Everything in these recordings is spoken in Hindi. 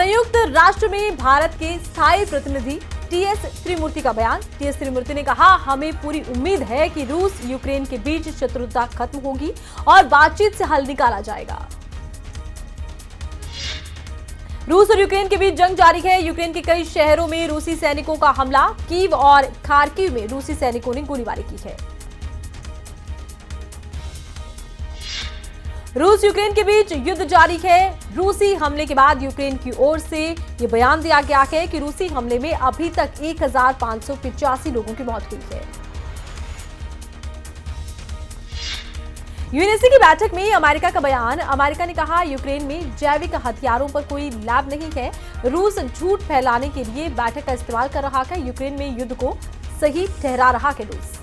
संयुक्त राष्ट्र में भारत के स्थायी प्रतिनिधि टीएस त्रिमूर्ति का बयान। टीएस त्रिमूर्ति ने कहा, हमें पूरी उम्मीद है कि रूस यूक्रेन के बीच शत्रुता खत्म होगी और बातचीत से हल निकाला जाएगा। रूस और यूक्रेन के बीच जंग जारी है। यूक्रेन के कई शहरों में रूसी सैनिकों का हमला। कीव और खार्किव में रूसी सैनिकों ने गोलीबारी की है। रूस यूक्रेन के बीच युद्ध जारी है। रूसी हमले के बाद यूक्रेन की ओर से यह बयान दिया गया है कि रूसी हमले में अभी तक 1585 लोगों की मौत हुई है। यूएनएससी की बैठक में अमेरिका का बयान। अमेरिका ने कहा, यूक्रेन में जैविक हथियारों पर कोई लैब नहीं है। रूस झूठ फैलाने के लिए बैठक का इस्तेमाल कर रहा है। यूक्रेन में युद्ध को सही ठहरा रहा है रूस।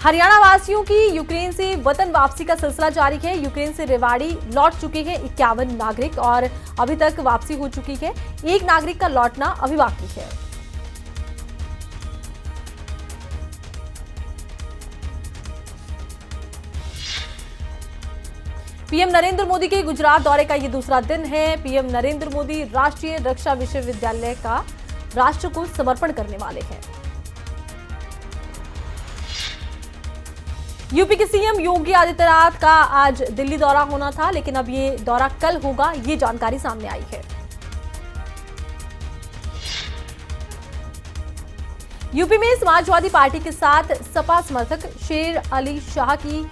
हरियाणा वासियों की यूक्रेन से वतन वापसी का सिलसिला जारी है। यूक्रेन से रेवाड़ी लौट चुके हैं 51 नागरिक और अभी तक वापसी हो चुकी है। एक नागरिक का लौटना अभी बाकी है। पीएम नरेंद्र मोदी के गुजरात दौरे का ये दूसरा दिन है। पीएम नरेंद्र मोदी राष्ट्रीय रक्षा विश्वविद्यालय का राष्ट्र को समर्पण करने वाले हैं। यूपी के सीएम योगी आदित्यनाथ का आज दिल्ली दौरा होना था, लेकिन अब ये दौरा कल होगा, ये जानकारी सामने आई है। यूपी में समाजवादी पार्टी के साथ सपा समर्थक शेर अली शाह की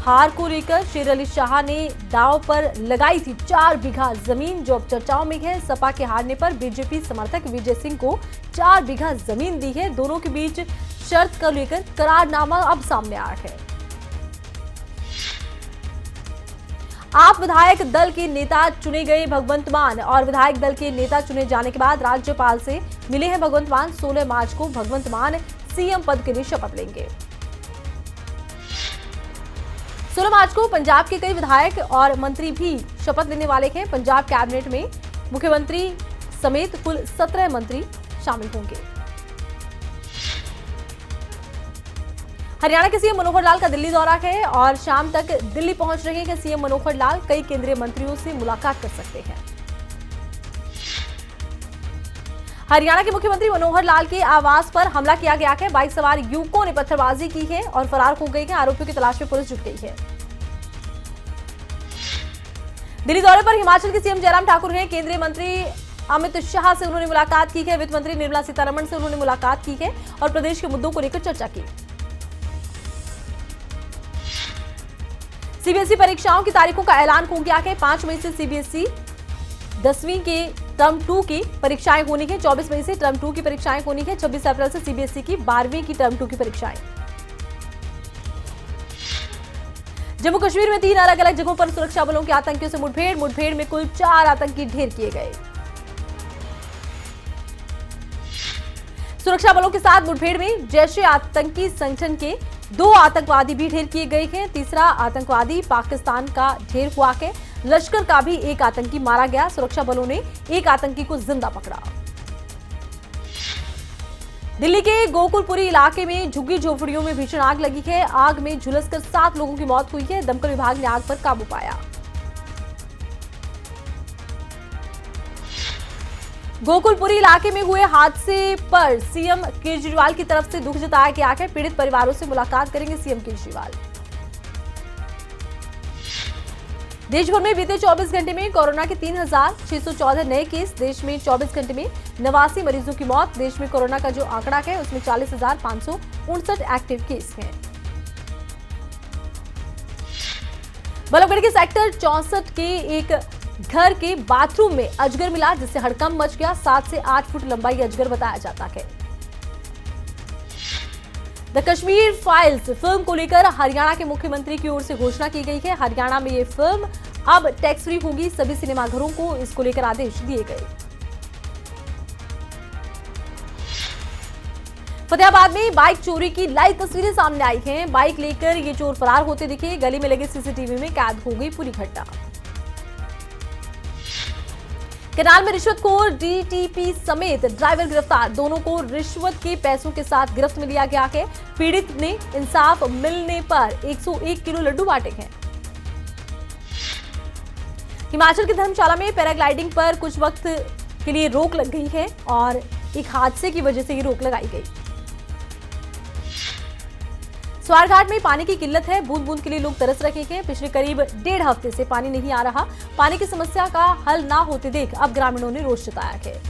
हार को लेकर शेर अली शाह ने दांव पर लगाई थी 4 बीघा जमीन, जो अब चर्चाओं में है। सपा के हारने पर बीजेपी समर्थक विजय सिंह को 4 बीघा जमीन दी है। दोनों के बीच शर्त को लेकर करारनामा अब सामने आया है। आप विधायक दल के नेता चुने गए भगवंत मान और विधायक दल के नेता चुने जाने के बाद राज्यपाल से मिले हैं भगवंत मान। 16 मार्च को भगवंत मान सीएम पद के लिए शपथ लेंगे। 16 मार्च को पंजाब के कई विधायक और मंत्री भी शपथ लेने वाले हैं। पंजाब कैबिनेट में मुख्यमंत्री समेत कुल 17 मंत्री शामिल होंगे। हरियाणा के सीएम मनोहर लाल का दिल्ली दौरा है और शाम तक दिल्ली पहुंच रहे हैं सीएम मनोहर लाल। कई केंद्रीय मंत्रियों से मुलाकात कर सकते हैं। हरियाणा के मुख्यमंत्री मनोहर लाल के आवास पर हमला किया गया है। बाइक सवार युवकों ने पत्थरबाजी की है और फरार हो गए हैं। आरोपियों की तलाश में पुलिस जुट गई है। दिल्ली दौरे पर हिमाचल के सीएम जयराम ठाकुर हैं। केंद्रीय मंत्री अमित शाह से उन्होंने मुलाकात की है। वित्त मंत्री निर्मला सीतारमण से उन्होंने मुलाकात की है और प्रदेश के मुद्दों को लेकर चर्चा की। सीबीएसई परीक्षाओं की तारीखों का ऐलान हो गया है। 5 मई से सीबीएसई 10वीं के टर्म 2 की परीक्षाएं होनी है। 24 मई से टर्म 2 की परीक्षाएं होनी है। 26 अप्रैल से सीबीएसई की 12वीं की टर्म 2 की परीक्षाएं। जम्मू कश्मीर में 3 अलग अलग जगहों पर सुरक्षा बलों के आतंकियों से मुठभेड़ में कुल 4 आतंकी ढेर किए गए। सुरक्षा बलों के साथ मुठभेड़ में जैश ए आतंकी संगठन के 2 आतंकवादी भी ढेर किए गए हैं। तीसरा आतंकवादी पाकिस्तान का ढेर हुआ है। लश्कर का भी एक आतंकी मारा गया। सुरक्षा बलों ने एक आतंकी को जिंदा पकड़ा। दिल्ली के गोकुलपुरी इलाके में झुग्गी झोपड़ियों में भीषण आग लगी है। आग में झुलसकर 7 लोगों की मौत हुई है। दमकल विभाग ने आग पर काबू पाया। गोकुलपुरी इलाके में हुए हादसे पर सीएम केजरीवाल की तरफ से दुख जताया गया है। पीड़ित परिवारों से मुलाकात करेंगे सीएम केजरीवाल। देश भर में बीते 24 घंटे में कोरोना के 3614 नए केस। देश में 24 घंटे में 89 मरीजों की मौत। देश में कोरोना का जो आंकड़ा है उसमें 40,559 एक्टिव केस हैं। बल्लभगढ़ के सेक्टर 64 के एक घर के बाथरूम में अजगर मिला, जिससे हड़कंप मच गया। 7 से 8 फुट लंबाई अजगर बताया जाता है। द कश्मीर फाइल्स फिल्म को लेकर हरियाणा के मुख्यमंत्री की ओर से घोषणा की गई है। हरियाणा में ये फिल्म अब टैक्स फ्री होगी। सभी सिनेमाघरों को इसको लेकर आदेश दिए गए। फतेहाबाद में बाइक चोरी की लाइव तस्वीरें सामने आई हैं। बाइक लेकर ये चोर फरार होते दिखे। गली में लगे सीसीटीवी में कैद हो गई पूरी घटना। करनाल में रिश्वतखोर डीटीपी समेत ड्राइवर गिरफ्तार। दोनों को रिश्वत के पैसों के साथ गिरफ्त में लिया गया है। पीड़ित ने इंसाफ मिलने पर 101 किलो लड्डू बांटे हैं। हिमाचल के धर्मशाला में पैराग्लाइडिंग पर कुछ वक्त के लिए रोक लग गई है और एक हादसे की वजह से ये रोक लगाई गई। स्वारघाट में पानी की किल्लत है, बूंद बूंद के लिए लोग तरस रहे हैं। पिछले करीब 1.5 हफ्ते से पानी नहीं आ रहा। पानी की समस्या का हल ना होते देख अब ग्रामीणों ने रोष जताया है।